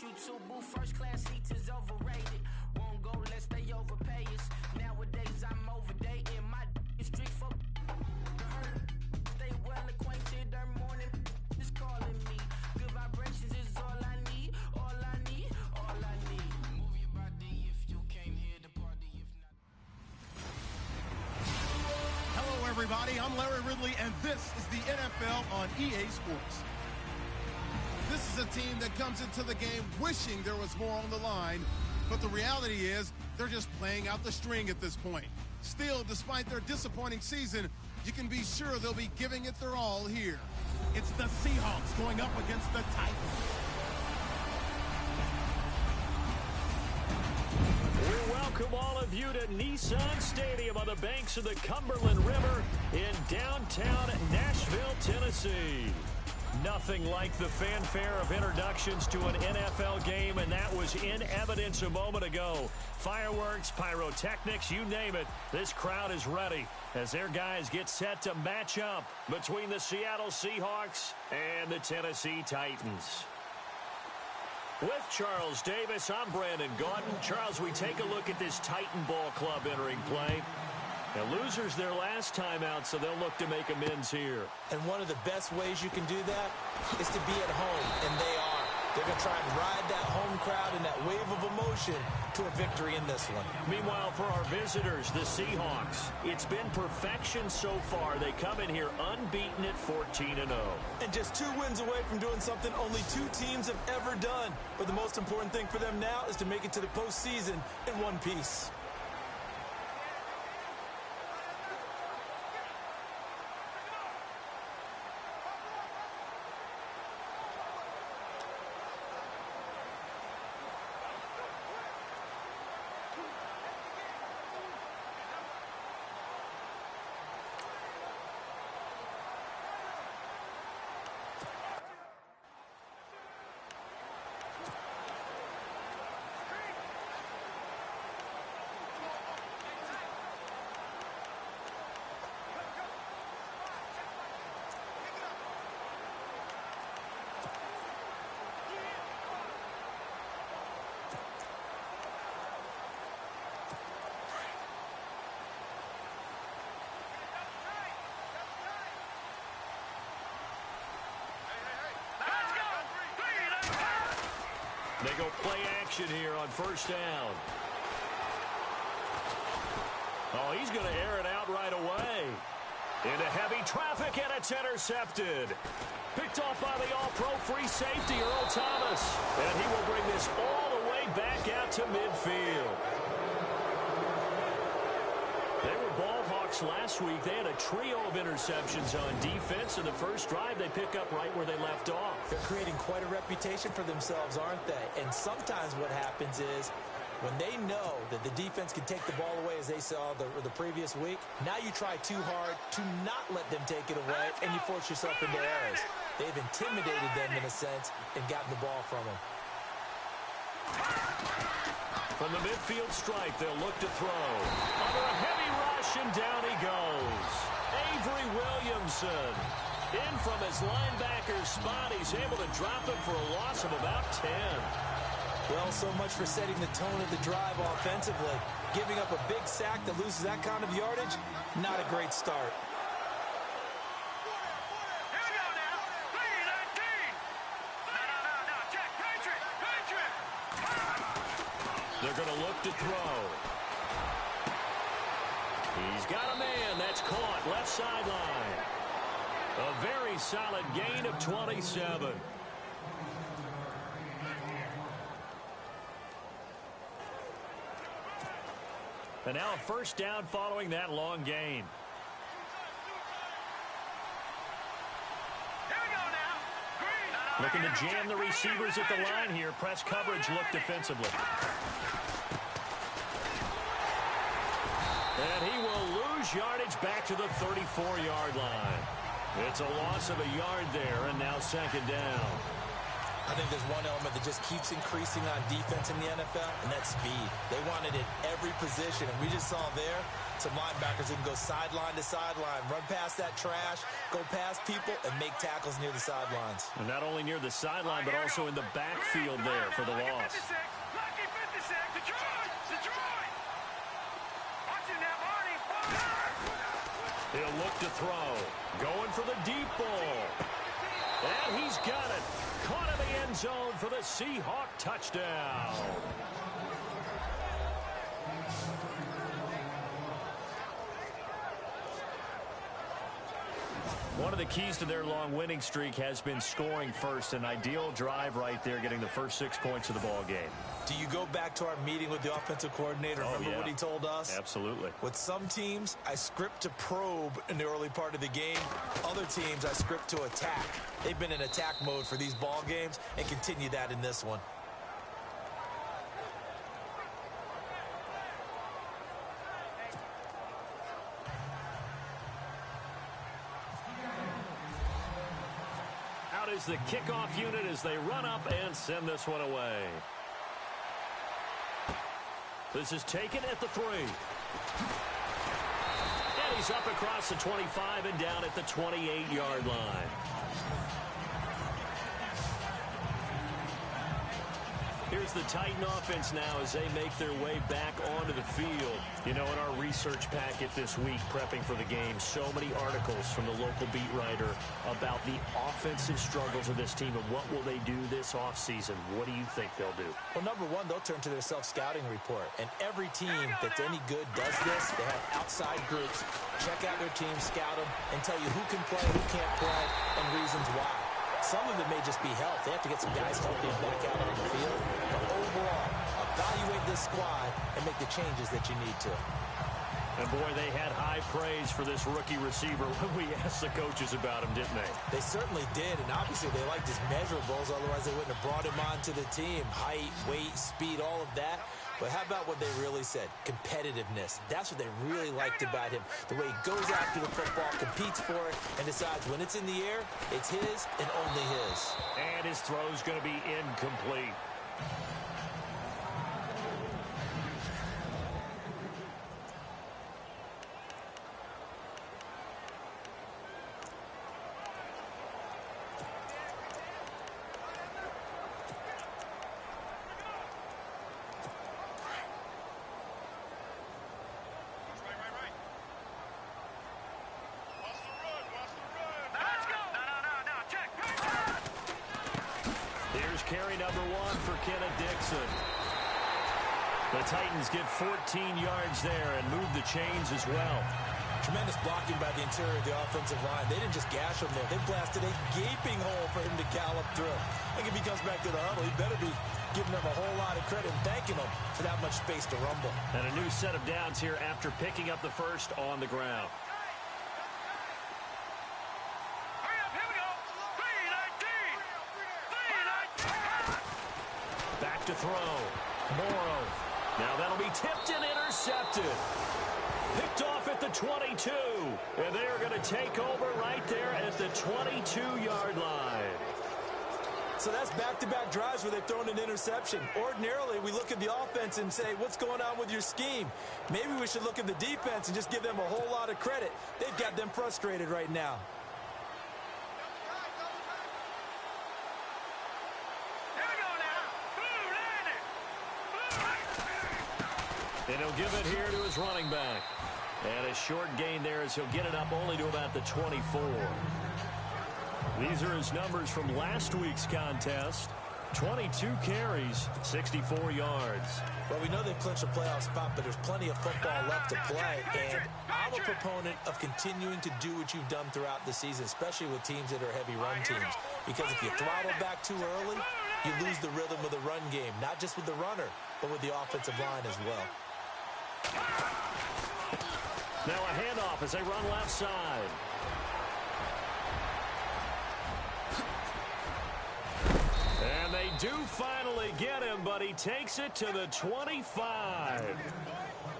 you too, boo. First class seats is overrated. Won't go less, they overpay us. Nowadays I'm overdating. My street for stay well acquainted. Their morning is calling me. Good vibrations is all I need. All I need, all I need. Move your body if you came here to party. If not. Hello, everybody. I'm Larry Ridley, and this is the NFL on EA Sports. This is a team that comes into the game wishing there was more on the line, but the reality is they're just playing out the string at this point. Still, despite their disappointing season, you can be sure they'll be giving it their all here. It's the Seahawks going up against the Titans. We welcome all of you to Nissan Stadium on the banks of the Cumberland River in downtown Nashville, Tennessee. Nothing like the fanfare of introductions to an NFL game, and that was in evidence a moment ago. Fireworks, pyrotechnics, you name it, this crowd is ready as their guys get set to match up between the Seattle Seahawks and the Tennessee Titans. With Charles Davis, I'm Brandon Gaudin. Charles, we take a look at this Titan Ball Club entering play. Now, losers their last time out, so they'll look to make amends here. And one of the best ways you can do that is to be at home, and they are. They're going to try and ride that home crowd and that wave of emotion to a victory in this one. Meanwhile, for our visitors, the Seahawks, it's been perfection so far. They come in here unbeaten at 14-0. And just 2 wins away from doing something only 2 teams have ever done. But the most important thing for them now is to make it to the postseason in one piece. They go play action here on first down. Oh, he's going to air it out right away. Into heavy traffic, and it's intercepted. Picked off by the all-pro free safety, Earl Thomas. And he will bring this all the way back out to midfield. They were ball hawks last week. They had a trio of interceptions on defense. In the first drive, they pick up right where they left off. They're creating quite a reputation for themselves, aren't they? And sometimes what happens is when they know that the defense can take the ball away, as they saw the previous week, now you try too hard to not let them take it away, and you force yourself into errors. They've intimidated them in a sense and gotten the ball from them. From the midfield stripe, they'll look to throw. Under a heavy rush, and down he goes. Avery Williamson. In from his linebacker spot, he's able to drop him for a loss of about 10. Well, so much for setting the tone of the drive offensively. Giving up a big sack that loses that kind of yardage, not a great start. They're going to look to throw. He's got a man. That's caught. Left sideline. A very solid gain of 27. And now a first down following that long gain. Looking to jam the receivers at the line here. Press coverage look defensively. And he will lose yardage back to the 34-yard line. It's a loss of a yard there, and now second down. I think there's one element that just keeps increasing on defense in the NFL, and that's speed. They want it at every position, and we just saw there some linebackers who can go sideline to sideline, run past that trash, go past people, and make tackles near the sidelines. And not only near the sideline, but also in the backfield there for the loss. Lucky 56, Detroit! Detroit! Watch it now, Marty! He'll look to throw. Going for the deep ball. And he's got it. Caught in the end zone for the Seahawk touchdown. One of the keys to their long winning streak has been scoring first. An ideal drive right there, getting the first 6 points of the ball game. Do you go back to our meeting with the offensive coordinator? Remember what he told us? Absolutely. With some teams, I script to probe in the early part of the game. Other teams, I script to attack. They've been in attack mode for these ball games and continue that in this one. Out is the kickoff unit as they run up and send this one away. This is taken at the 3. And he's up across the 25 and down at the 28-yard line. Here's the Titan offense now as they make their way back onto the field. You know, in our research packet this week, prepping for the game, so many articles from the local beat writer about the offensive struggles of this team and what will they do this offseason. What do you think they'll do? Well, number one, they'll turn to their self-scouting report. And every team that's any good does this. They have outside groups. Check out their team, scout them, and tell you who can play, who can't play, and reasons why. Some of it may just be health. They have to get some guys healthy and back out on the field. But overall, evaluate this squad and make the changes that you need to. And, boy, they had high praise for this rookie receiver when we asked the coaches about him, didn't they? They certainly did, and obviously they liked his measurables. Otherwise, they wouldn't have brought him onto the team. Height, weight, speed, all of that. But how about what they really said? Competitiveness. That's what they really liked about him. The way he goes after the football, competes for it, and decides when it's in the air, it's his and only his. And his throw's going to be incomplete. Carry number 1 for Kenneth Dixon. The Titans get 14 yards there and move the chains as well. Tremendous blocking by the interior of the offensive line. They didn't just gash him there. They blasted a gaping hole for him to gallop through. I think if he comes back to the huddle, he better be giving them a whole lot of credit and thanking them for that much space to rumble. And a new set of downs here after picking up the first on the ground. To throw. Morrow. Now that'll be tipped and intercepted. Picked off at the 22. And they're going to take over right there at the 22-yard line. So that's back-to-back drives where they've thrown an interception. Ordinarily, we look at the offense and say, what's going on with your scheme? Maybe we should look at the defense and just give them a whole lot of credit. They've got them frustrated right now. And he'll give it here to his running back. And a short gain there as he'll get it up only to about the 24. These are his numbers from last week's contest. 22 carries, 64 yards. Well, we know they've clinched a playoff spot, but there's plenty of football left to play. And I'm a proponent of continuing to do what you've done throughout the season, especially with teams that are heavy run teams. Because if you throttle back too early, you lose the rhythm of the run game, not just with the runner, but with the offensive line as well. Now a handoff as they run left side. And they do finally get him, but he takes it to the 25.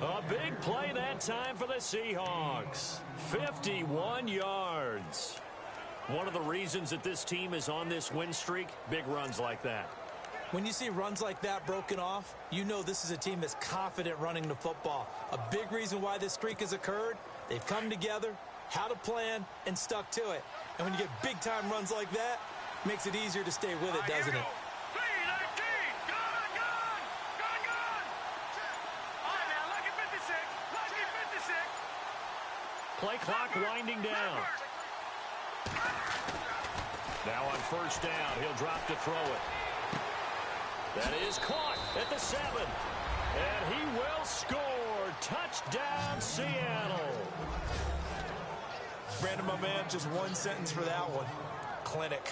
A big play that time for the Seahawks. 51 yards. One of the reasons that this team is on this win streak, big runs like that. When you see runs like that broken off, you know this is a team that's confident running the football. A big reason why this streak has occurred, they've come together, had a plan, and stuck to it. And when you get big-time runs like that, it makes it easier to stay with it, doesn't it? Play clock winding down. Now on first down, he'll drop to throw it. That is caught at the 7. And he will score. Touchdown, Seattle. Brandon, my man, just one sentence for that one. Clinic.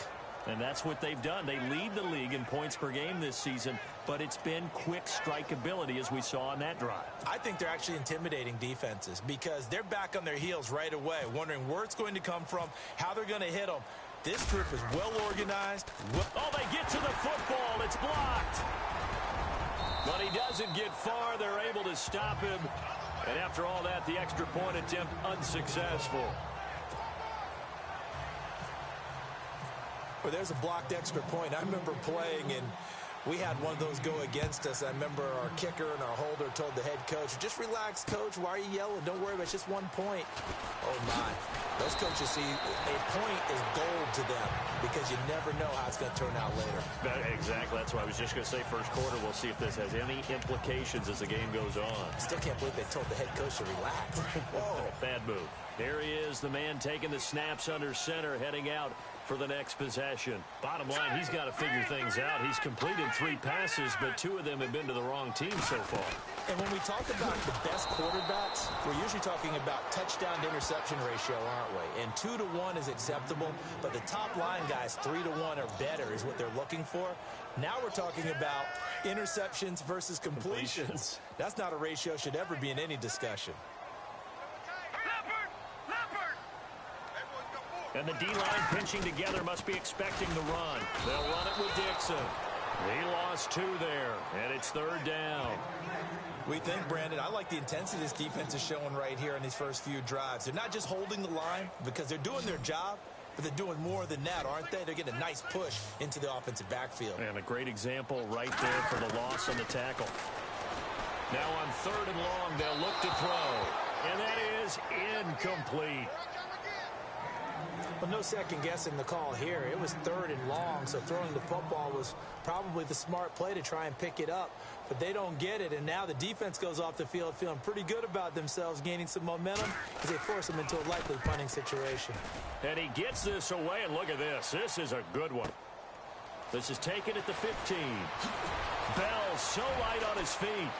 And that's what they've done. They lead the league in points per game this season, but it's been quick strikeability as we saw on that drive. I think they're actually intimidating defenses because they're back on their heels right away, wondering where it's going to come from, how they're going to hit them. This group is well organized. Oh, they get to the football. It's blocked. But he doesn't get far. They're able to stop him. And after all that, the extra point attempt unsuccessful. Well, there's a blocked extra point. I remember playing, and we had one of those go against us. I remember our kicker and our holder told the head coach, just relax, coach. Why are you yelling? Don't worry about it. It's just 1 point. Oh, my. Those coaches see a point is gold to them because you never know how it's going to turn out later. Exactly. That's why I was just going to say first quarter. We'll see if this has any implications as the game goes on. Still can't believe they told the head coach to relax. Whoa. Bad move. Here he is, the man taking the snaps under center, heading out for the next possession. Bottom line, he's got to figure things out. He's completed 3 passes, but 2 of them have been to the wrong team so far. And when we talk about the best quarterbacks, we're usually talking about touchdown to interception ratio, aren't we? And 2 to 1 is acceptable, but the top line guys, 3 to 1 or better is what they're looking for. Now we're talking about interceptions versus completions. That's not a ratio should ever be in any discussion. And the D-line pinching together must be expecting the run. They'll run it with Dixon. He lost 2 there, and it's 3rd down. We think, Brandon, I like the intensity this defense is showing right here in these first few drives. They're not just holding the line because they're doing their job, but they're doing more than that, aren't they? They're getting a nice push into the offensive backfield. And a great example right there for the loss on the tackle. Now on 3rd and long, they'll look to throw. And that is incomplete. Well, no second guessing the call here. It was 3rd and long, so throwing the football was probably the smart play to try and pick it up. But they don't get it, and now the defense goes off the field feeling pretty good about themselves, gaining some momentum as they force them into a likely punting situation. And he gets this away, and look at this. This is a good one. This is taken at the 15. Bell so light on his feet.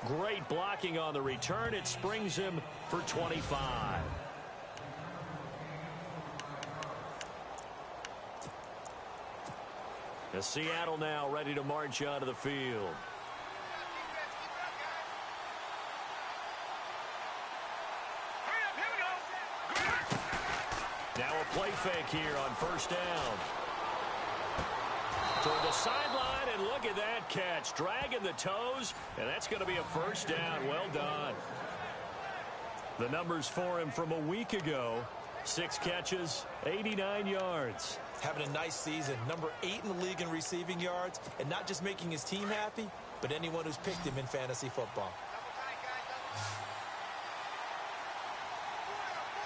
Great blocking on the return. It springs him for 25. As Seattle now ready to march onto the field. Now a play fake here on first down. Toward the sideline, and look at that catch. Dragging the toes, and that's going to be a first down. Well done. The numbers for him from a week ago. 6 catches, 89 yards. Having a nice season. Number 8 in the league in receiving yards. And not just making his team happy, but anyone who's picked him in fantasy football.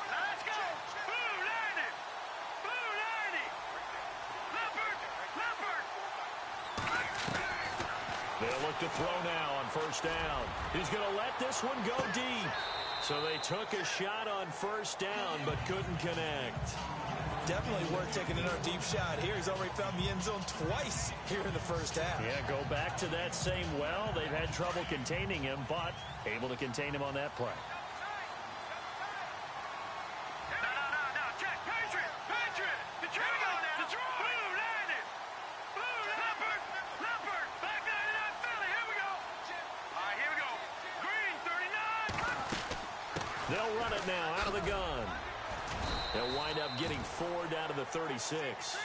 Let's go! Blue Lightning! Blue Lightning! Leopard! They'll look to throw now on first down. He's going to let this one go deep. So they took a shot on first down, but couldn't connect. Definitely worth taking another deep shot here. He's already found the end zone twice here in the first half. Yeah, go back to that same well. They've had trouble containing him, but able to contain him on that play. No, check. Patriot! The draw now! The draw! Blue Lightning! Blue Leopard! Back 99 Philly, here we go! All right, here we go. Green, 39! They'll run it now out of the gun. They'll wind up getting 4 down to the 36.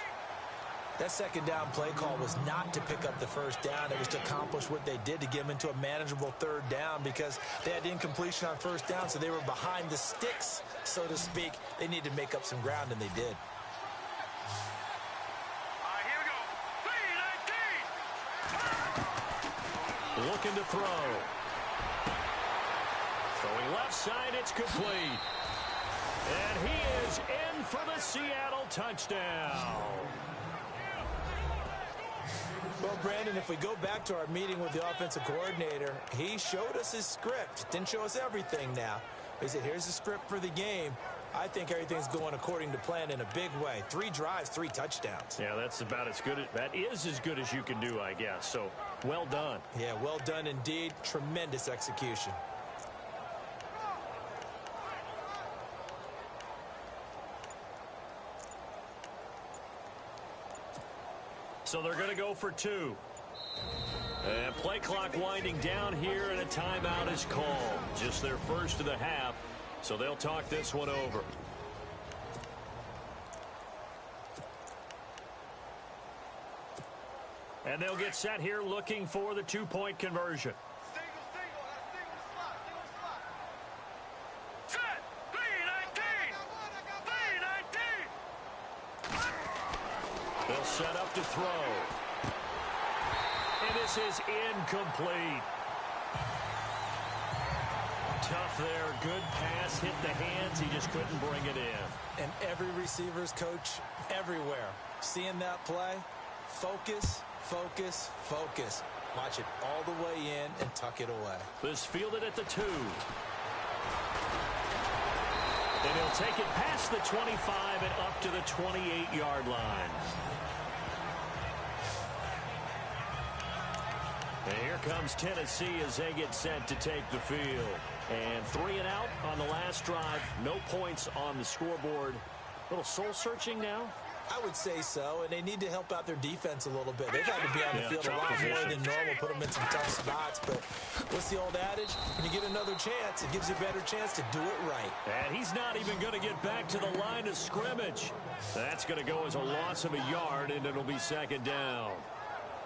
That second down play call was not to pick up the first down. It was to accomplish what they did, to get them into a manageable third down, because they had incompletion on first down, so they were behind the sticks, so to speak. They needed to make up some ground, and they did. All right, here we go. 3-19. Looking to throw. Throwing left side, it's complete. And he is in for the Seattle touchdown. Well, Brandon, if we go back to our meeting with the offensive coordinator, he showed us his script. Didn't show us everything now. He said, here's the script for the game. I think everything's going according to plan in a big way. 3 drives, 3 touchdowns. Yeah, that's about as good. That is as good as you can do, I guess. So, well done. Yeah, well done indeed. Tremendous execution. So they're going to go for 2. And play clock winding down here, and a timeout is called. Just their first of the half, so they'll talk this one over. And they'll get set here looking for the 2-point conversion. Set. 3-19. They'll set up to throw. And this is incomplete. Tough there. Good pass. Hit the hands. He just couldn't bring it in. And every receiver's coach everywhere, seeing that play, focus, focus, focus. Watch it all the way in and tuck it away. This fielded at the 2. And he'll take it past the 25 and up to the 28-yard line. And here comes Tennessee as they get set to take the field. And 3 and out on the last drive. No points on the scoreboard. A little soul-searching now. I would say so, and they need to help out their defense a little bit. They've had to be on the field a lot more than normal, put them in some tough spots. But what's the old adage? When you get another chance, it gives you a better chance to do it right. And he's not even going to get back to the line of scrimmage. That's going to go as a loss of a yard, and it'll be second down.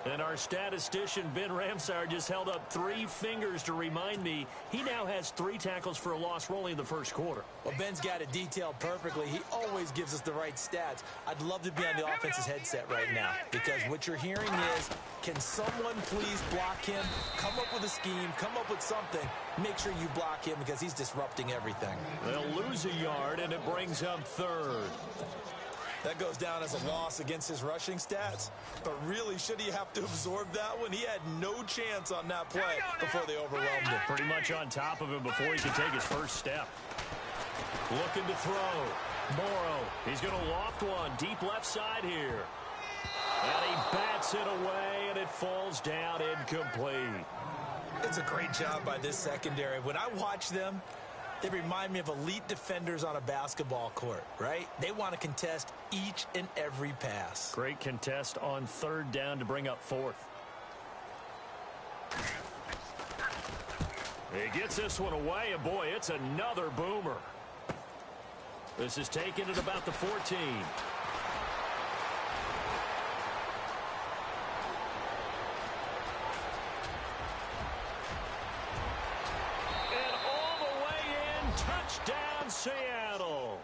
And our statistician, Ben Ramsar, just held up 3 fingers to remind me he now has 3 tackles for a loss only in the first quarter. Well, Ben's got it detailed perfectly. He always gives us the right stats. I'd love to be on the offense's headset right now, because what you're hearing is, can someone please block him? Come up with a scheme. Come up with something. Make sure you block him, because he's disrupting everything. They'll lose a yard, and it brings up 3rd. That goes down as a loss against his rushing stats. But really, should he have to absorb that one? He had no chance on that play before they overwhelmed him. Pretty much on top of him before he could take his first step. Looking to throw. Morrow, he's going to loft one deep left side here. And he bats it away, and it falls down incomplete. It's a great job by this secondary. When I watch them, they remind me of elite defenders on a basketball court, right? They want to contest each and every pass. Great contest on 3rd down to bring up 4th. He gets this one away, and boy, it's another boomer. This is taken at about the 14. Touchdown, Seattle.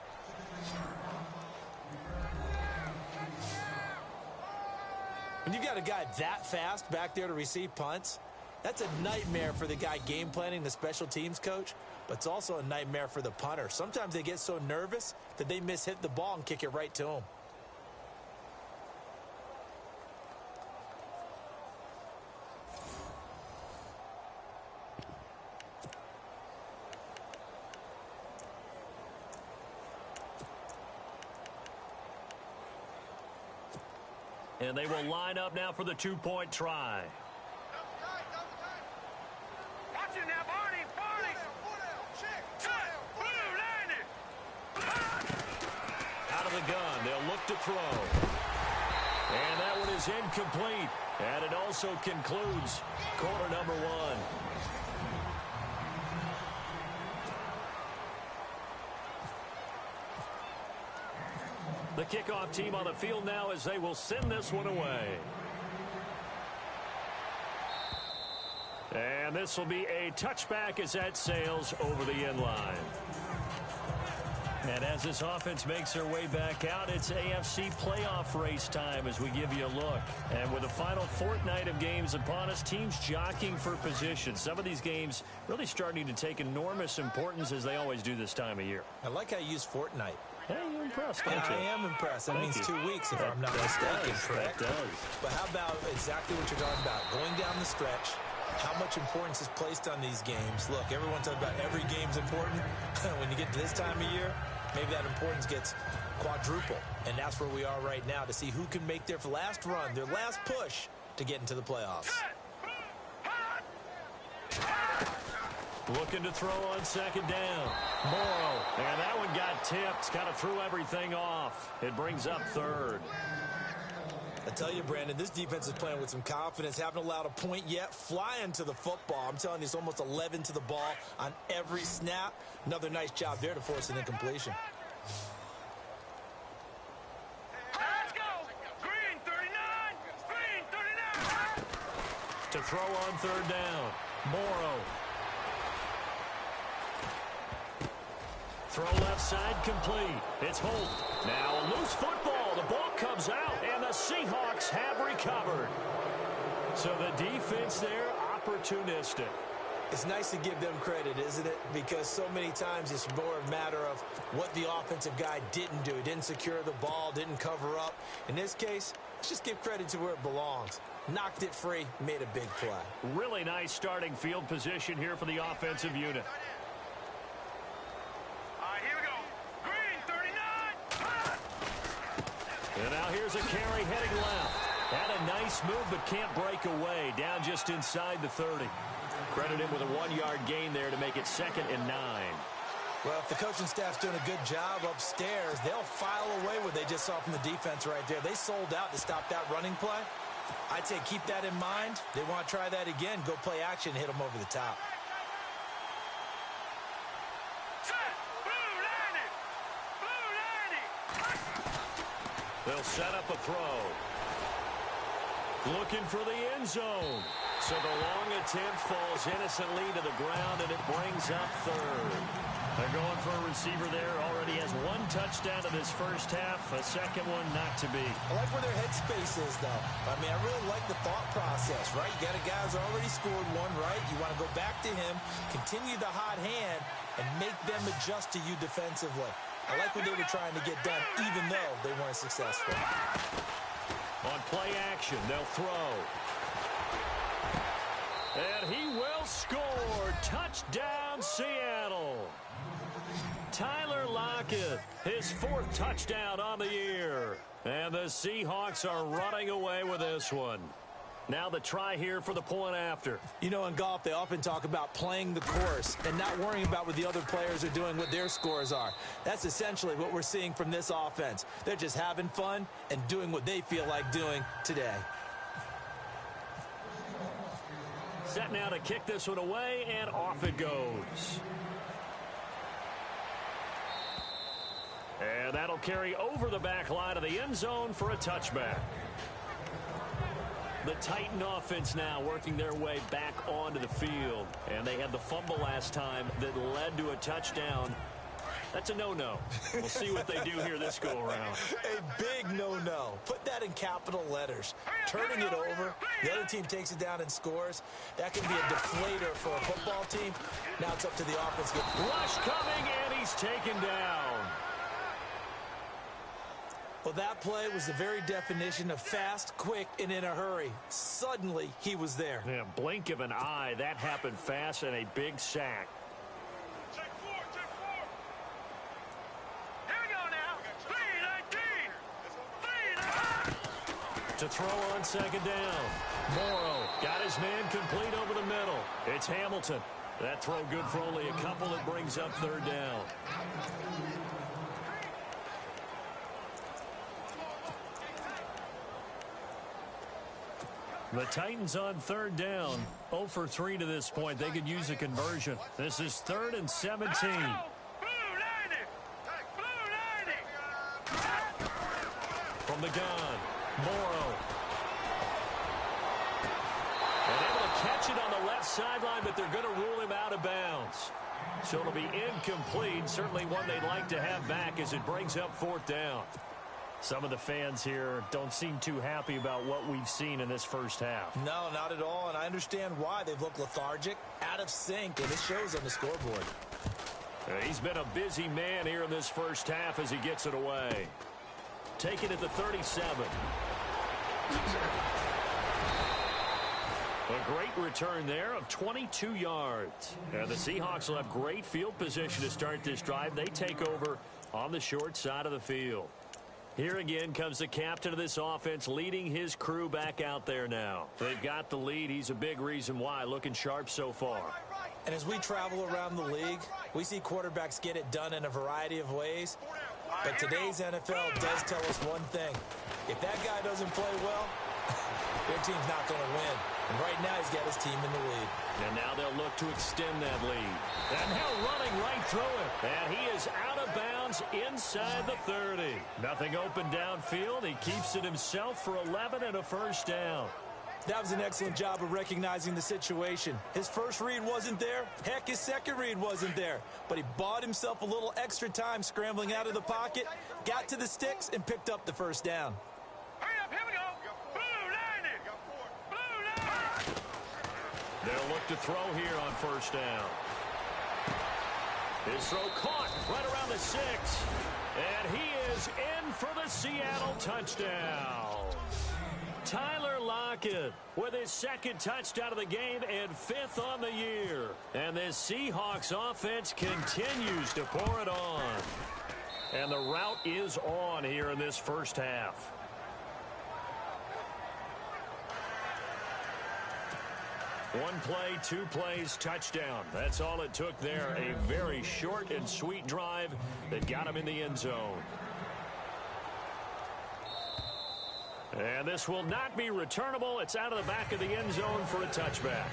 When you've got a guy that fast back there to receive punts, that's a nightmare for the guy game planning, the special teams coach, but it's also a nightmare for the punter. Sometimes they get so nervous that they hit the ball and kick it right to him. And they will line up now for the 2-point try. Watch it now, Barney. Out of the gun, they'll look to throw. And that one is incomplete. And it also concludes quarter number 1. The kickoff team on the field now as they will send this one away. And this will be a touchback as that sails over the end line. And as this offense makes their way back out, it's AFC playoff race time as we give you a look. And with the final fortnight of games upon us, teams jockeying for position. Some of these games really starting to take enormous importance as they always do this time of year. I like how you use fortnight. Hey, you're impressed, aren't you? I am impressed. That means 2 weeks, if I'm not That mistaken, does. correct? That does. But how about exactly what you're talking about? Going down the stretch, how much importance is placed on these games. Look, everyone talks about every game's important. When you get to this time of year, maybe that importance gets quadruple. And that's where we are right now to see who can make their last run, their last push to get into the playoffs. Looking to throw on second down. Morrow. And that one got tipped. Kind of threw everything off. It brings up third. I tell you, Brandon, this defense is playing with some confidence. Haven't allowed a point yet. Flying to the football. I'm telling you, it's almost 11 to the ball on every snap. Another nice job there to force an incompletion. Let's go! Green 39! Green 39! To throw on third down. Morrow. Throw left side complete. It's Holt. Now a loose football. The ball comes out, and the Seahawks have recovered. So the defense there, opportunistic. It's nice to give them credit, isn't it? Because so many times it's more a matter of what the offensive guy didn't do. He didn't secure the ball, didn't cover up. In this case, let's just give credit to where it belongs. Knocked it free, made a big play. Really nice starting field position here for the offensive unit. And now here's a carry heading left. Had a nice move, but can't break away. Down just inside the 30. Credit him with a 1-yard gain there to make it 2nd and 9. Well, if the coaching staff's doing a good job upstairs, they'll file away what they just saw from the defense right there. They sold out to stop that running play. I'd say keep that in mind. They want to try that again. Go play action, hit them over the top. They'll set up a throw. Looking for the end zone. So the long attempt falls innocently to the ground, and it brings up third. They're going for a receiver there. Already has 1 touchdown in this first half. A second one not to be. I like where their headspace is, though. I mean, I really like the thought process, right? You got a guy who's already scored one, right? You want to go back to him, continue the hot hand, and make them adjust to you defensively. I like what they were trying to get done, even though they weren't successful. On play action, they'll throw. And he will score. Touchdown, Seattle. Tyler Lockett, his 4th touchdown on the year. And the Seahawks are running away with this one. Now the try here for the point after. You know, in golf, they often talk about playing the course and not worrying about what the other players are doing, what their scores are. That's essentially what we're seeing from this offense. They're just having fun and doing what they feel like doing today. Set now to kick this one away, and off it goes. And that'll carry over the back line of the end zone for a touchback. The Titan offense now working their way back onto the field. And they had the fumble last time that led to a touchdown. That's a no-no. We'll see what they do here this go-around. A big no-no. Put that in capital letters. Turning it over, the other team takes it down and scores. That can be a deflator for a football team. Now it's up to the offense. Rush coming, and he's taken down. Well, that play was the very definition of fast, quick, and in a hurry. Suddenly, he was there. Yeah, blink of an eye. That happened fast, and a big sack. Check 4, check 4. Here we go now. 3-19. To throw on second down. Morrow got his man complete over the middle. It's Hamilton. That throw good for only a couple. That brings up third down. The Titans on third down. 0 for 3 to this point. They could use a conversion. This is 3rd and 17. Blue 90. Blue 90. the gun. Morrow. And able to catch it on the left sideline, but they're going to rule him out of bounds. So it'll be incomplete. Certainly one they'd like to have back as it brings up 4th down. Some of the fans here don't seem too happy about what we've seen in this first half. No, not at all, and I understand why. They've looked lethargic, out of sync, and it shows on the scoreboard. He's been a busy man here in this first half as he gets it away. Taken at the 37. A great return there of 22 yards. And the Seahawks will have great field position to start this drive. They take over on the short side of the field. Here again comes the captain of this offense leading his crew back out there now. They've got the lead. He's a big reason why. Looking sharp so far. And as we travel around the league, we see quarterbacks get it done in a variety of ways. But today's NFL does tell us one thing. If that guy doesn't play well, their team's not going to win. And right now he's got his team in the lead. And now they'll look to extend that lead. And now running right through it. And he is out of bounds inside the 30. Nothing open downfield. He keeps it himself for 11 and a first down. That was an excellent job of recognizing the situation. His first read wasn't there. Heck, his second read wasn't there. But he bought himself a little extra time scrambling out of the pocket, got to the sticks, and picked up the first down. Hurry up, here we go. Blue line it. Blue line. They'll look to throw here on first down. His throw caught right around the 6. And he is in for the Seattle touchdown. Tyler Lockett with his 2nd touchdown of the game and 5th on the year. And this Seahawks offense continues to pour it on. And the route is on here in this first half. One play, 2 plays, touchdown. That's all it took there. A very short and sweet drive that got him in the end zone. And this will not be returnable. It's out of the back of the end zone for a touchback.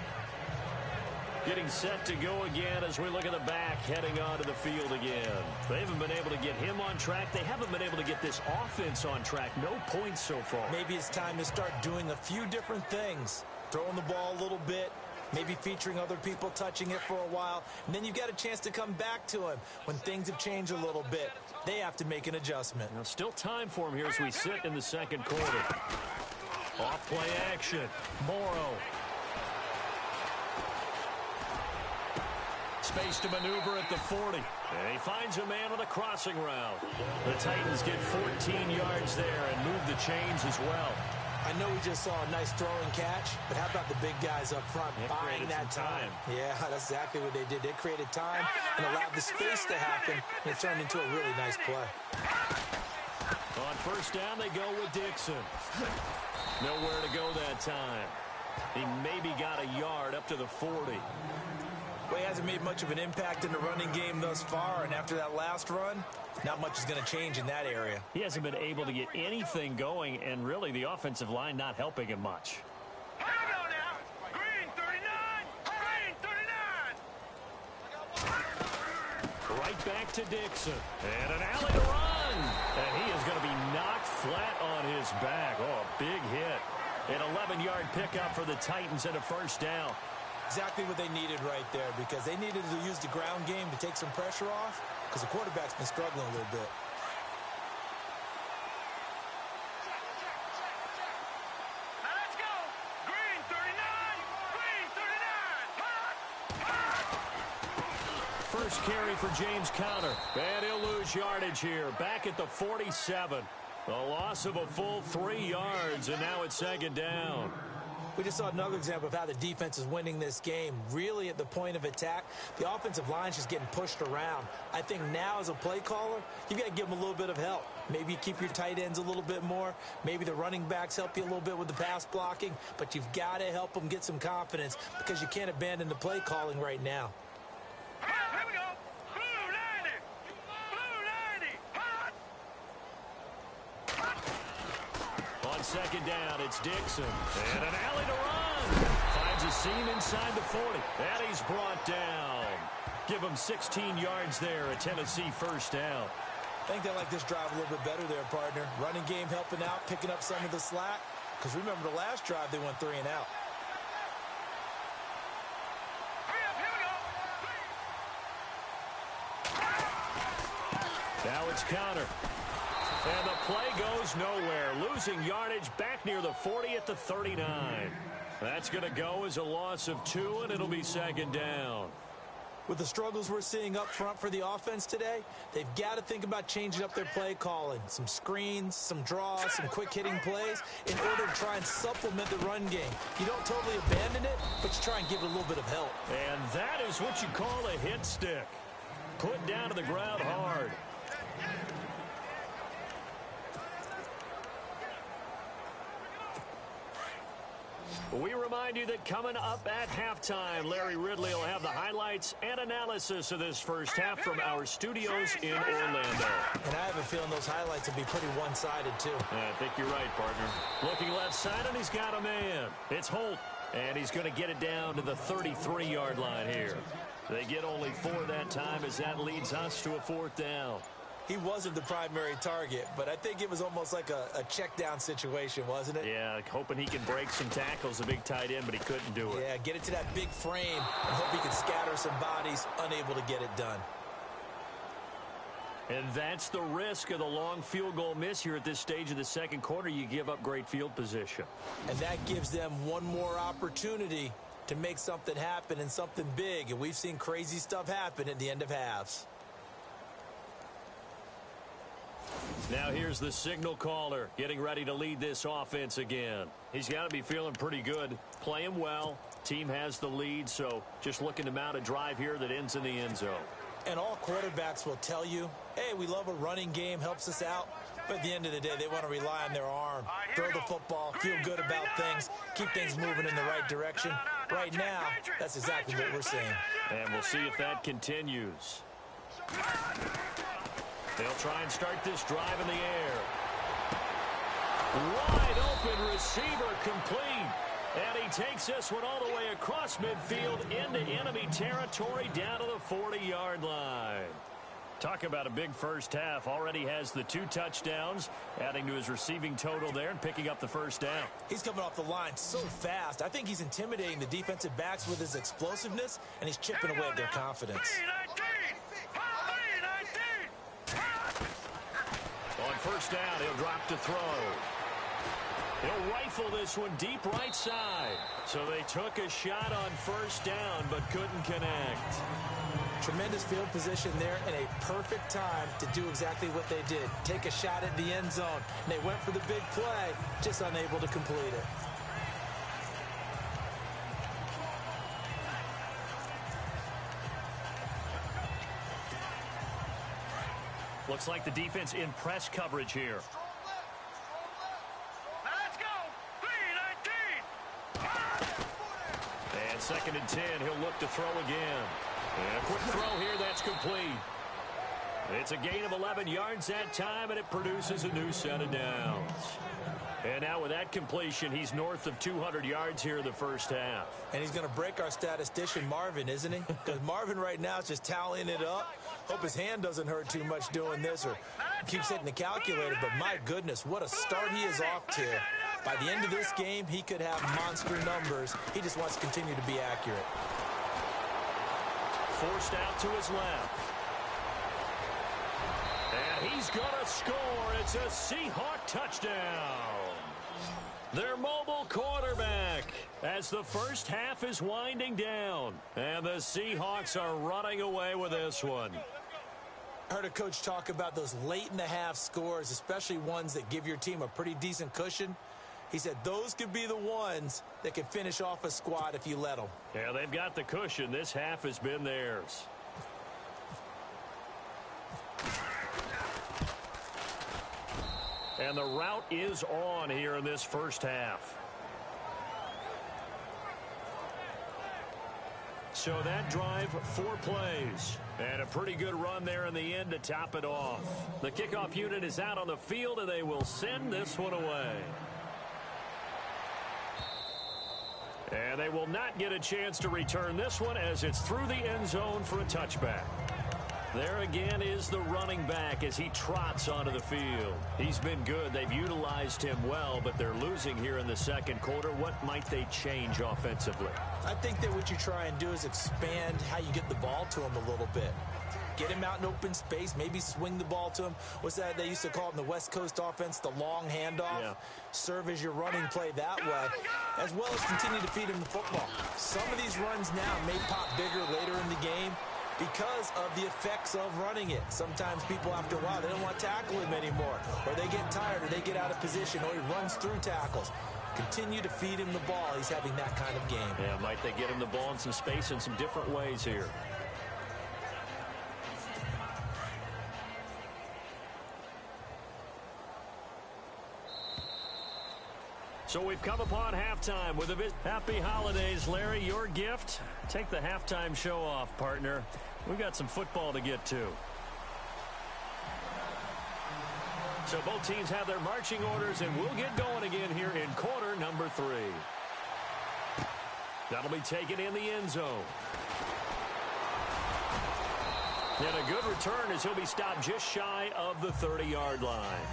Getting set to go again as we look at the back heading onto the field again. They haven't been able to get him on track. They haven't been able to get this offense on track. No points so far. Maybe it's time to start doing a few different things. Throwing the ball a little bit, maybe featuring other people touching it for a while, and then you've got a chance to come back to him when things have changed a little bit. They have to make an adjustment. Now, still time for him here as we sit in the second quarter. Off play action. Morrow. Space to maneuver at the 40. And he finds a man with a crossing route. The Titans get 14 yards there and move the chains as well. I know we just saw a nice throw and catch, but how about the big guys up front buying that time? Yeah, that's exactly what they did. They created time and allowed the space to happen, and it turned into a really nice play. On first down, they go with Dixon. Nowhere to go that time. He maybe got a yard up to the 40. Well, he hasn't made much of an impact in the running game thus far, and after that last run, not much is going to change in that area. He hasn't been able to get anything going, and really the offensive line not helping him much. Here we go now. Green 39. Green 39. Right back to Dixon. And an alley to run. And he is going to be knocked flat on his back. Oh, a big hit. An 11-yard pickup for the Titans and a first down. Exactly what they needed right there, because they needed to use the ground game to take some pressure off, because the quarterback's been struggling a little bit. Now let's go. Green 39. Green 39. First carry for James Conner. And he'll lose yardage here. Back at the 47. A loss of a full 3 yards, and now it's second down. We just saw another example of how the defense is winning this game. Really at the point of attack, the offensive line's just getting pushed around. I think now as a play caller, you've got to give them a little bit of help. Maybe you keep your tight ends a little bit more. Maybe the running backs help you a little bit with the pass blocking. But you've got to help them get some confidence, because you can't abandon the play calling right now. Here we go. Blue 90. Blue 90. On second down, it's Dixon. And an alley to run. Finds a seam inside the 40. And he's brought down. Give him 16 yards there, a Tennessee first down. I think they like this drive a little bit better there, partner. Running game helping out, picking up some of the slack. Because remember the last drive, they went 3 and out. Now it's counter. And the play goes nowhere. Losing yardage back near the 40 at the 39. That's going to go as a loss of 2, and it'll be second down. With the struggles we're seeing up front for the offense today, they've got to think about changing up their play calling. Some screens, some draws, some quick-hitting plays in order to try and supplement the run game. You don't totally abandon it, but you try and give it a little bit of help. And that is what you call a hit stick. Put down to the ground hard. We remind you that coming up at halftime, Larry Ridley will have the highlights and analysis of this first half from our studios in Orlando. And I have a feeling those highlights will be pretty one-sided, too. I think you're right, partner. Looking left side, and he's got a man. It's Holt, and he's going to get it down to the 33-yard line here. They get only 4 that time as that leads us to a 4th down. He wasn't the primary target, but I think it was almost like a check-down situation, wasn't it? Yeah, hoping he can break some tackles, a big tight end, but he couldn't do it. Yeah, get it to that big frame and hope he can scatter some bodies, unable to get it done. And that's the risk of the long field goal miss here at this stage of the second quarter. You give up great field position. And that gives them one more opportunity to make something happen and something big. And we've seen crazy stuff happen at the end of halves. Now here's the signal caller getting ready to lead this offense again. He's got to be feeling pretty good, playing well. Team has the lead, so just looking to mount a drive here that ends in the end zone. And all quarterbacks will tell you, hey, we love a running game, helps us out. But at the end of the day, they want to rely on their arm, throw the football, feel good about things, keep things moving in the right direction. Right now, that's exactly what we're seeing. And we'll see if that continues. They'll try and start this drive in the air. Wide open receiver complete. And he takes this one all the way across midfield into enemy territory down to the 40-yard line. Talk about a big first half. Already has the 2 touchdowns, adding to his receiving total there and picking up the first down. He's coming off the line so fast. I think he's intimidating the defensive backs with his explosiveness, and he's chipping away at their confidence. On first down, he'll drop to throw. He'll rifle this one deep right side. So they took a shot on first down, but couldn't connect. Tremendous field position there and a perfect time to do exactly what they did. Take a shot at the end zone. And they went for the big play, just unable to complete it. Looks like the defense in press coverage here. Let's go. 3-19. And 2nd and 10, he'll look to throw again. And a quick throw here, that's complete. It's a gain of 11 yards that time, and it produces a new set of downs. And now with that completion, he's north of 200 yards here in the first half. And he's going to break our statistician, Marvin, isn't he? Because Marvin right now is just tallying it up. Hope his hand doesn't hurt too much doing this or keeps hitting the calculator. But my goodness, what a start he is off to. By the end of this game, he could have monster numbers. He just wants to continue to be accurate. Forced out to his left. And he's going to score. It's a Seahawk touchdown. Their mobile quarterback as the first half is winding down. And the Seahawks are running away with this one. I heard a coach talk about those late-in-the-half scores, especially ones that give your team a pretty decent cushion. He said those could be the ones that can finish off a squad if you let them. Yeah, they've got the cushion. This half has been theirs. And the route is on here in this first half. So that drive, 4 plays. And a pretty good run there in the end to top it off. The kickoff unit is out on the field, and they will send this one away. And they will not get a chance to return this one as it's through the end zone for a touchback. There again is the running back as he trots onto the field. He's been good. They've utilized him well, but they're losing here in the second quarter. What might they change offensively? I think that what you try and do is expand how you get the ball to him a little bit. Get him out in open space, maybe swing the ball to him. What's that they used to call it in the West Coast offense, the long handoff? Yeah. Serve as your running play that way, as well as continue to feed him the football. Some of these runs now may pop bigger later in the game because of the effects of running it. Sometimes people, after a while, they don't want to tackle him anymore, or they get tired, or they get out of position, or he runs through tackles. Continue to feed him the ball. He's having that kind of game. Yeah, might they get him the ball in some space in some different ways here. So we've come upon halftime with a happy holidays, Larry. Your gift? Take the halftime show off, partner. We've got some football to get to. So both teams have their marching orders, and we'll get going again here in quarter number 3. That'll be taken in the end zone. And a good return as he'll be stopped just shy of the 30-yard line.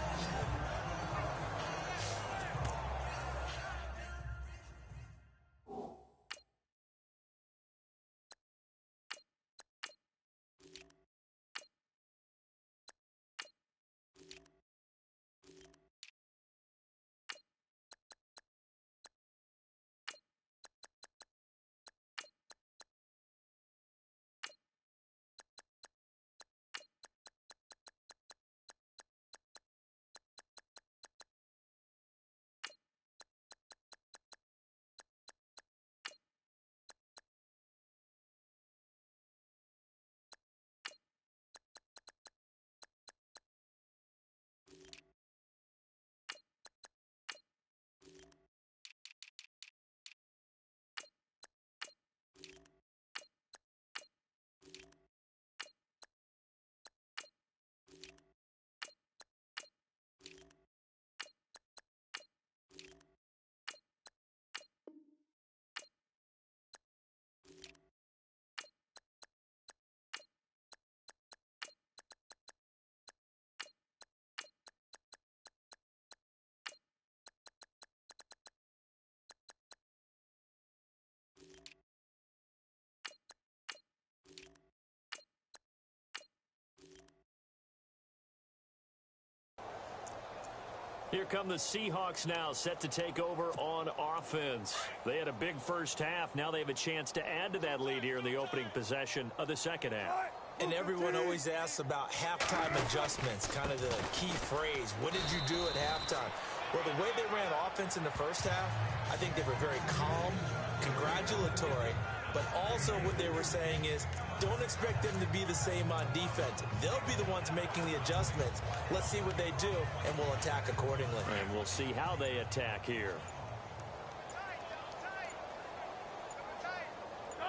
Here come the Seahawks now, set to take over on offense. They had a big first half. Now they have a chance to add to that lead here in the opening possession of the second half. And everyone always asks about halftime adjustments, kind of the key phrase. What did you do at halftime? Well, the way they ran offense in the first half, I think they were very calm, congratulatory, but also what they were saying is, don't expect them to be the same on defense. They'll be the ones making the adjustments. Let's see what they do, and we'll attack accordingly. And we'll see how they attack here.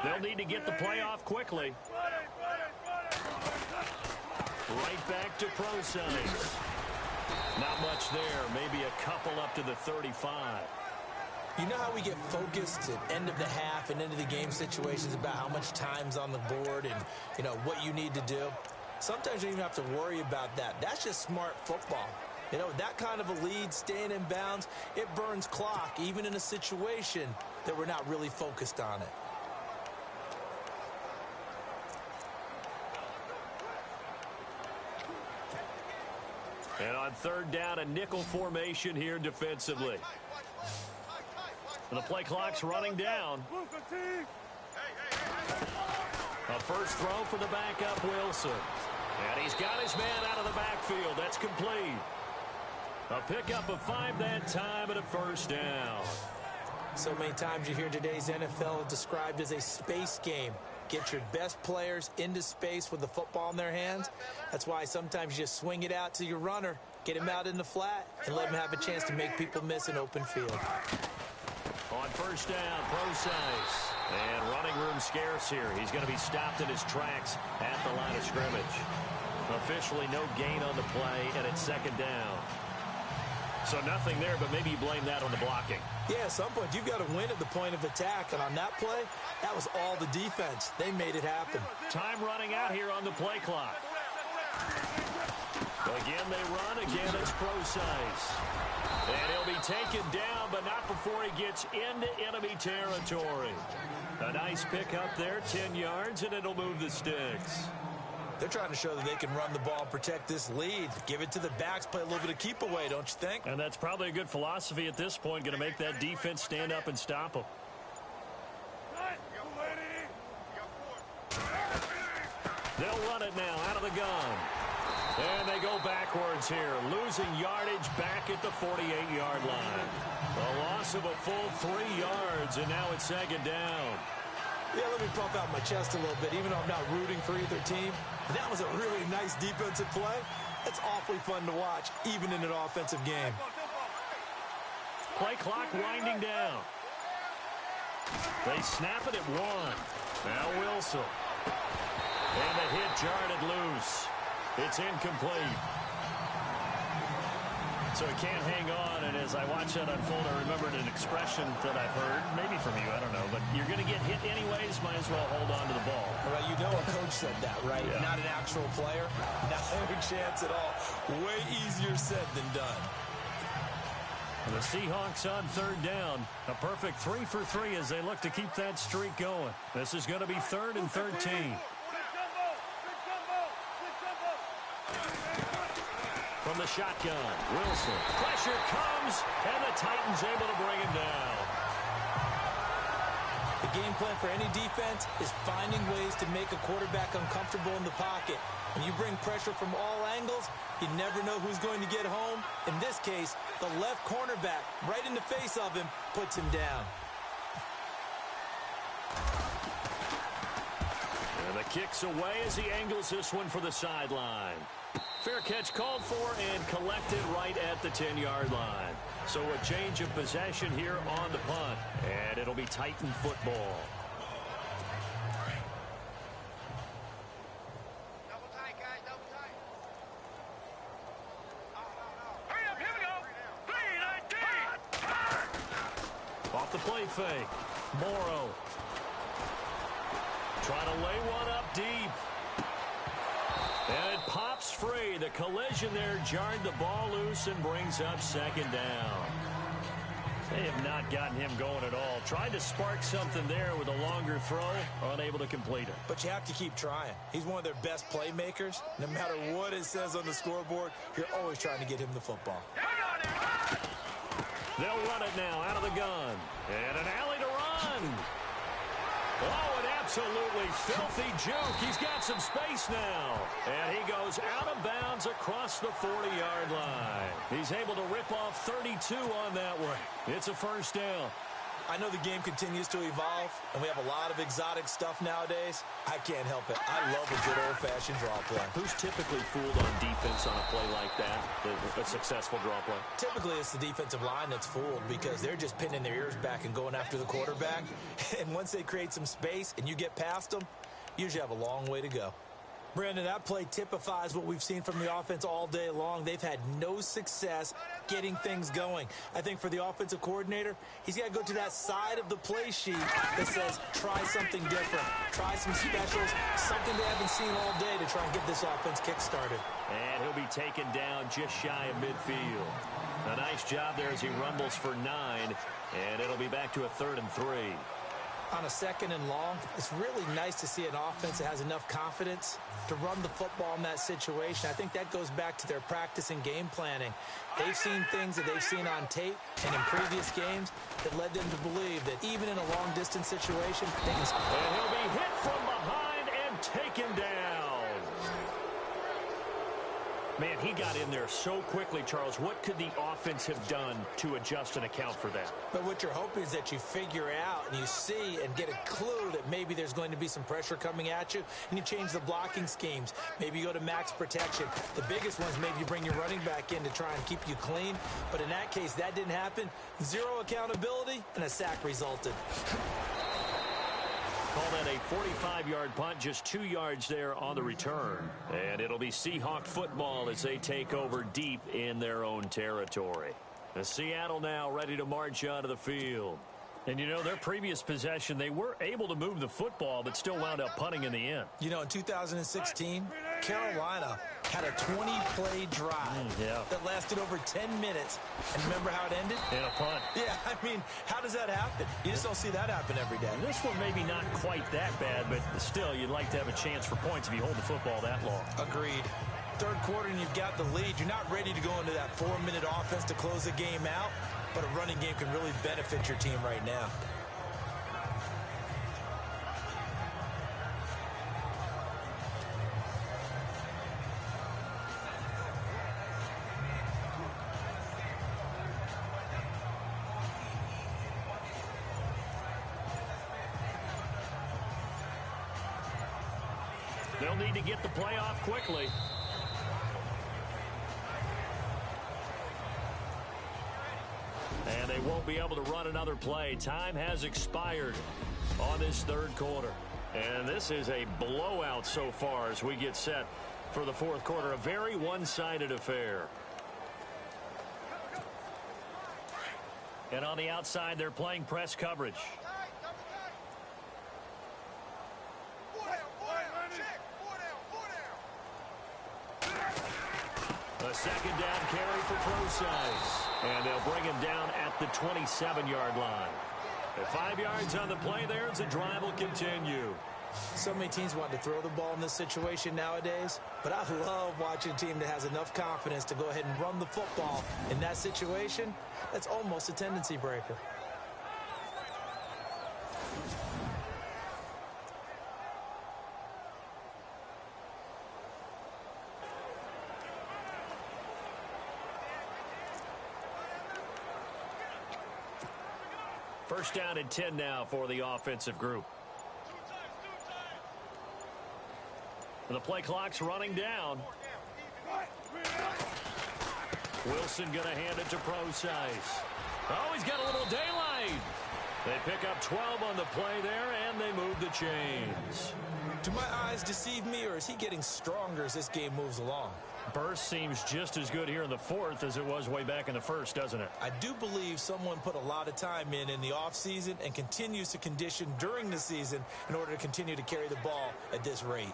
They'll need to get the play off quickly. Right back to PaBoi86's. Not much there. Maybe a couple up to the 35. You know how we get focused at end of the half and end of the game situations about how much time's on the board and, you know, what you need to do? Sometimes you don't even have to worry about that. That's just smart football. You know, that kind of a lead, staying in bounds, it burns clock, even in a situation that we're not really focused on it. And on third down, a nickel formation here defensively. The play clock's running down. A first throw for the backup, Wilson. And he's got his man out of the backfield. That's complete. A pickup of 5 that time and a first down. So many times you hear today's NFL described as a space game. Get your best players into space with the football in their hands. That's why sometimes you just swing it out to your runner, get him out in the flat, and let him have a chance to make people miss an open field. On first down, PaBoi86's. And running room scarce here. He's going to be stopped in his tracks at the line of scrimmage. Officially no gain on the play, and it's second down. So nothing there, but maybe you blame that on the blocking. Yeah, at some point, you've got to win at the point of attack. And on that play, that was all the defense. They made it happen. Time running out here on the play clock. Again, they run. Again, it's Procise. And he'll be taken down, but not before he gets into enemy territory. A nice pickup there, 10 yards, and it'll move the sticks. They're trying to show that they can run the ball and protect this lead. Give it to the backs, play a little bit of keep away, don't you think? And that's probably a good philosophy at this point, going to make that defense stand up and stop them. They'll run it now out of the gun. And they go backwards here, losing yardage back at the 48-yard line. A loss of a full 3 yards, and now it's second down. Yeah, let me pump out my chest a little bit, even though I'm not rooting for either team. That was a really nice defensive play. That's awfully fun to watch, even in an offensive game. Play clock winding down. They snap it at 1. Now Wilson. And the hit jarred it loose. It's incomplete. So he can't hang on, and as I watch that unfold, I remembered an expression that I've heard, maybe from you, I don't know, but you're going to get hit anyways, might as well hold on to the ball. Well, you know a coach said that, right? Yeah. Not an actual player. Not a chance at all. Way easier said than done. And the Seahawks on third down. A perfect 3 for 3 as they look to keep that streak going. This is going to be 3rd and 13. From the shotgun, Wilson. Pressure comes, and the Titans able to bring him down. The game plan for any defense is finding ways to make a quarterback uncomfortable in the pocket. When you bring pressure from all angles, you never know who's going to get home. In this case, the left cornerback, right in the face of him, puts him down. And the kick's away as he angles this one for the sideline. Fair catch called for and collected right at the 10-yard line. So a change of possession here on the punt. And it'll be Titan football. Double tight, guys, double tight. Hurry up, here we go. 3-19. Off the play fake. Morrow. Trying to lay one up deep. And it pops free. The collision there jarred the ball loose and brings up second down. They have not gotten him going at all. Tried to spark something there with a longer throw, unable to complete it. But you have to keep trying. He's one of their best playmakers. No matter what it says on the scoreboard, you're always trying to get him the football. They'll run it now out of the gun. And an alley to run. Oh, an absolutely filthy juke. He's got some space now. And he goes out of bounds across the 40-yard line. He's able to rip off 32 on that one. It's a first down. I know the game continues to evolve, and we have a lot of exotic stuff nowadays. I can't help it. I love a good old-fashioned draw play. Who's typically fooled on defense on a play like that, a successful draw play? Typically, it's the defensive line that's fooled because they're just pinning their ears back and going after the quarterback. And once they create some space and you get past them, you usually have a long way to go. Brandon, that play typifies what we've seen from the offense all day long. They've had no success getting things going. I think for the offensive coordinator, he's got to go to that side of the play sheet that says, try something different. Try some specials, something they haven't seen all day to try and get this offense kick-started. And he'll be taken down just shy of midfield. A nice job there as he rumbles for 9, and it'll be back to a 3rd and 3. On a 2nd and long, it's really nice to see an offense that has enough confidence to run the football in that situation. I think that goes back to their practice and game planning. They've seen things that they've seen on tape and in previous games that led them to believe that even in a long-distance situation, they can... And he'll be hit from behind and taken down. Man, he got in there so quickly, Charles. What could the offense have done to adjust and account for that? But what you're hoping is that you figure out and you see and get a clue that maybe there's going to be some pressure coming at you, and you change the blocking schemes. Maybe you go to max protection. The biggest one is maybe you bring your running back in to try and keep you clean. But in that case, that didn't happen. Zero accountability, and a sack resulted. Call that a 45-yard punt, just 2 yards there on the return. And it'll be Seahawk football as they take over deep in their own territory. The Seattle now ready to march onto the field. And, you know, their previous possession, they were able to move the football, but still wound up punting in the end. You know, in 2016, Carolina had a 20-play drive that lasted over 10 minutes. And remember how it ended? In a punt. Yeah, I mean, how does that happen? You just don't see that happen every day. This one maybe not quite that bad, but still, you'd like to have a chance for points if you hold the football that long. Agreed. Third quarter and you've got the lead. You're not ready to go into that 4-minute offense to close the game out, but a running game can really benefit your team right now. They'll need to get the play off quickly. And they won't be able to run another play. Time has expired on this third quarter. And this is a blowout so far as we get set for the fourth quarter. A very one-sided affair. And on the outside, they're playing press coverage. A second down carry for PaBoi86. And they'll bring him down at the 27-yard line. At 5 yards on the play there as the drive will continue. So many teams want to throw the ball in this situation nowadays, but I love watching a team that has enough confidence to go ahead and run the football. In that situation, that's almost a tendency breaker. First down and 10 now for the offensive group. And the play clock's running down. Wilson going to hand it to PaBoi86. Oh, he's got a little daylight. They pick up 12 on the play there, and they move the chains. Do my eyes deceive me, or is he getting stronger as this game moves along? Burst seems just as good here in the fourth as it was way back in the first, doesn't it? I do believe someone put a lot of time in the offseason and continues to condition during the season in order to continue to carry the ball at this rate.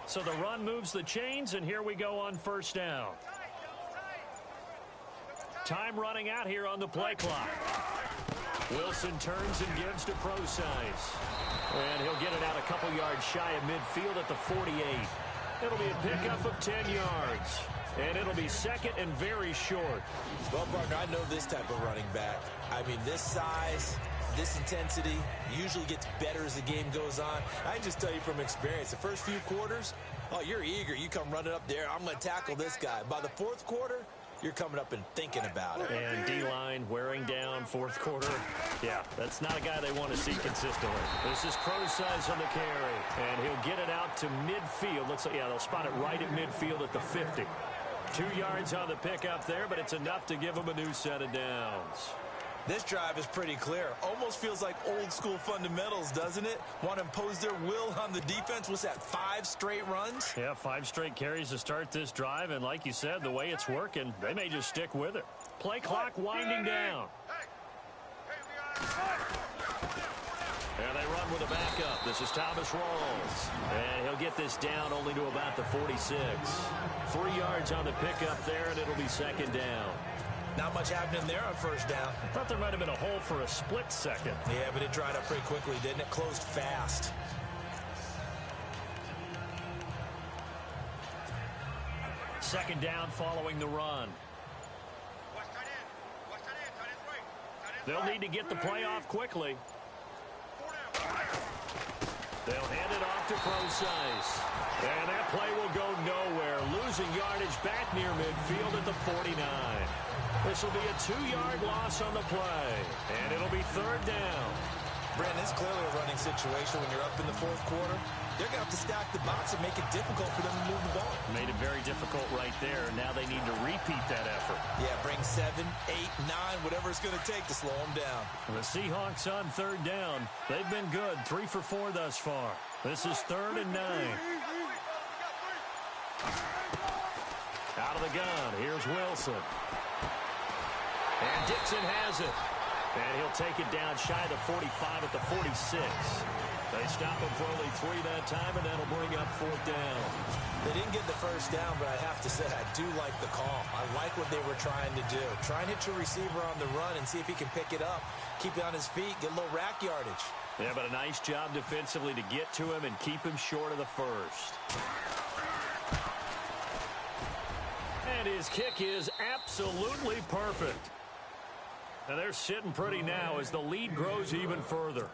So the run moves the chains, and here we go on first down. Time running out here on the play clock. Wilson turns and gives to PaBoi86. And he'll get it out a couple yards shy of midfield at the 48. It'll be a pickup of 10 yards. And it'll be second and very short. Well, partner, I know this type of running back. I mean, this size, this intensity usually gets better as the game goes on. I can just tell you from experience, the first few quarters, oh, you're eager. You come running up there. I'm going to tackle this guy. By the fourth quarter, you're coming up and thinking about it. And D-line wearing down fourth quarter. Yeah, that's not a guy they want to see consistently. This is PaBoi86 on the carry. And he'll get it out to midfield. They'll spot it right at midfield at the 50. 2 yards on the pickup there, but it's enough to give him a new set of downs. This drive is pretty clear. Almost feels like old school fundamentals, doesn't it? Want to impose their will on the defense. What's that, 5 straight runs? Yeah, 5 straight carries to start this drive. And like you said, the way it's working, they may just stick with it. Play clock winding down. And they run with a backup. This is Thomas Rawls. And he'll get this down only to about the 46. 3 yards on the pickup there, and it'll be second down. Not much happening there on first down. I thought there might have been a hole for a split second. Yeah, but it dried up pretty quickly, didn't it? Closed fast. Second down following the run. They'll need to get the play off quickly. They'll hand it off to PaBoi86. And that play will go nowhere. Losing yardage back near midfield at the 49. This will be a 2-yard loss on the play. And it'll be third down. Brandon, it's clearly a running situation when you're up in the fourth quarter. They're going to have to stack the box and make it difficult for them to move the ball. Made it very difficult right there. Now they need to repeat that effort. Yeah, bring 7, 8, 9, whatever it's going to take to slow them down. The Seahawks on third down. They've been good. 3 for 4 thus far. This is 3rd and 9. Out of the gun, here's Wilson. And Dixon has it. And he'll take it down shy of the 45 at the 46. They stop him for only 3 that time, and that'll bring up 4th down. They didn't get the first down, but I have to say I do like the call. I like what they were trying to do. Try and hit your receiver on the run and see if he can pick it up, keep it on his feet, get a little rack yardage. Yeah, but a nice job defensively to get to him and keep him short of the first. And his kick is absolutely perfect. And they're sitting pretty now as the lead grows even further.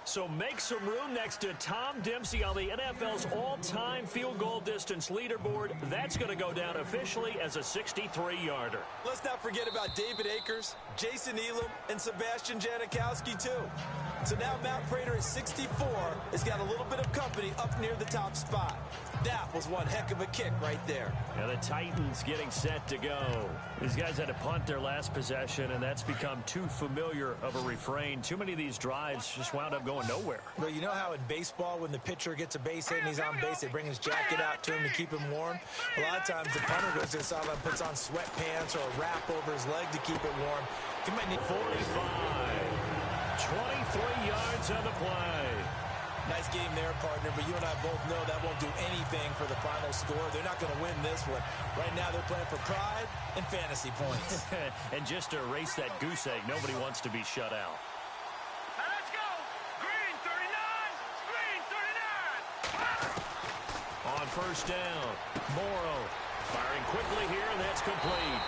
So make some room next to Tom Dempsey on the NFL's all-time field goal distance leaderboard. That's going to go down officially as a 63-yarder. Let's not forget about David Akers, Jason Elam, and Sebastian Janikowski, too. So now Matt Prater at 64 has got a little bit of company up near the top spot. That was one heck of a kick right there. Now the Titans getting set to go. These guys had to punt their last possession, and that's become too familiar of a refrain. Too many of these drives just wound up going nowhere. But you know how in baseball, when the pitcher gets a base hit and he's on base, they bring his jacket out to him to keep him warm? A lot of times the punter goes to the sideline, puts on sweatpants or a wrap over his leg to keep it warm. He might need 45. 23 yards on the play. Nice game there, partner, but you and I both know that won't do anything for the final score. They're not going to win this one. Right now they're playing for pride and fantasy points. And just to erase that goose egg, nobody wants to be shut out. Now let's go. Green 39. Green 39. On first down, Morrow firing quickly here, and that's complete.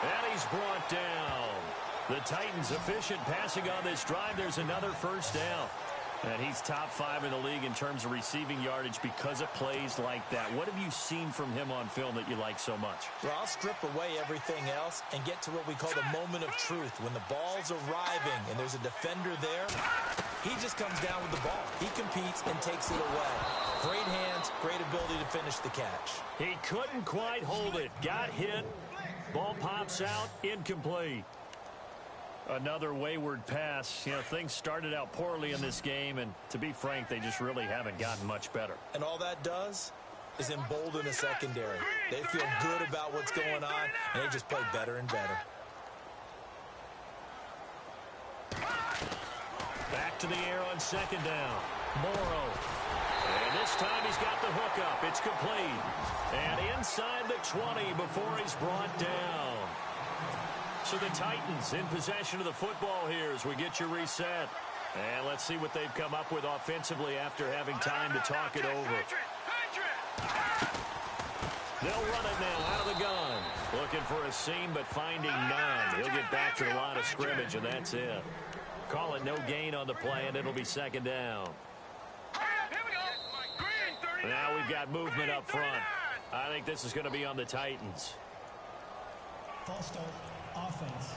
And he's brought down. The Titans efficient passing on this drive. There's another first down. And he's top 5 in the league in terms of receiving yardage because of plays like that. What have you seen from him on film that you like so much? Well, I'll strip away everything else and get to what we call the moment of truth. When the ball's arriving and there's a defender there, he just comes down with the ball. He competes and takes it away. Great hands, great ability to finish the catch. He couldn't quite hold it. Got hit. Ball pops out. Incomplete. Another wayward pass. You know, things started out poorly in this game, and to be frank, they just really haven't gotten much better. And all that does is embolden the secondary. They feel good about what's going on, and they just play better and better. Back to the air on second down. Morrow. And this time he's got the hook up. It's complete. And inside the 20 before he's brought down. So the Titans in possession of the football here as we get you reset. And let's see what they've come up with offensively after having time to talk it over. They'll run it now out of the gun. Looking for a seam but finding none. He'll get back to the line of scrimmage and that's it. Call it no gain on the play and it'll be second down. Now we've got movement up front. I think this is going to be on the Titans. False start. Offense.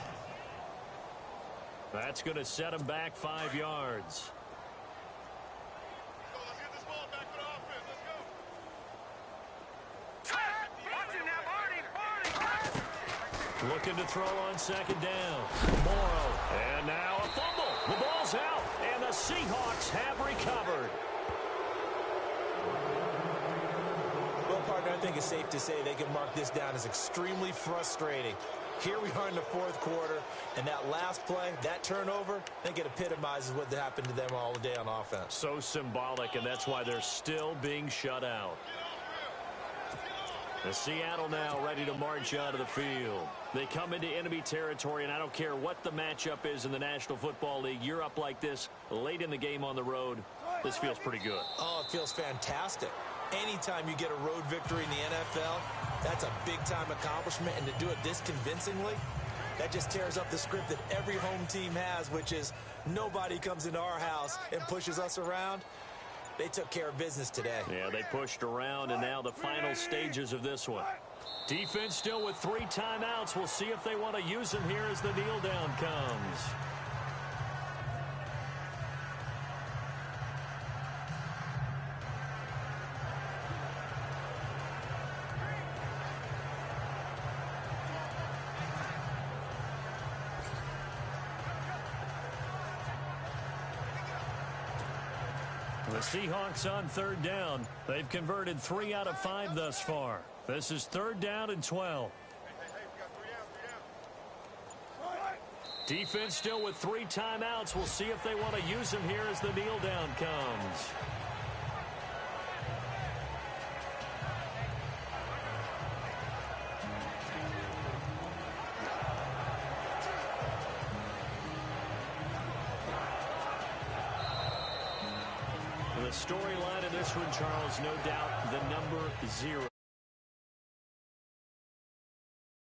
That's going to set them back 5 yards. Let's get this ball back for the offense. Let's go. Looking to throw on second down. Morrow. And now a fumble. The ball's out. And the Seahawks have recovered. Well, partner, I think it's safe to say they can mark this down as extremely frustrating. Here we are in the fourth quarter, and that last play, that turnover, I think it epitomizes what happened to them all day on offense. So symbolic, and that's why they're still being shut out. The Seattle now ready to march out of the field. They come into enemy territory, and I don't care what the matchup is in the National Football League. You're up like this late in the game on the road. This feels pretty good. Oh, it feels fantastic. Anytime you get a road victory in the NFL, that's a big-time accomplishment, and to do it this convincingly, that just tears up the script that every home team has, which is nobody comes into our house and pushes us around. They took care of business today. Yeah, they pushed around, and now the final stages of this one. Defense still with 3 timeouts. We'll see if they want to use them here as the kneel down comes. The Seahawks on third down. They've converted 3 out of 5 thus far. This is 3rd down and 12. Defense still with 3 timeouts. We'll see if they want to use them here as the kneel down comes. The storyline in this one, Charles, no doubt the number 0.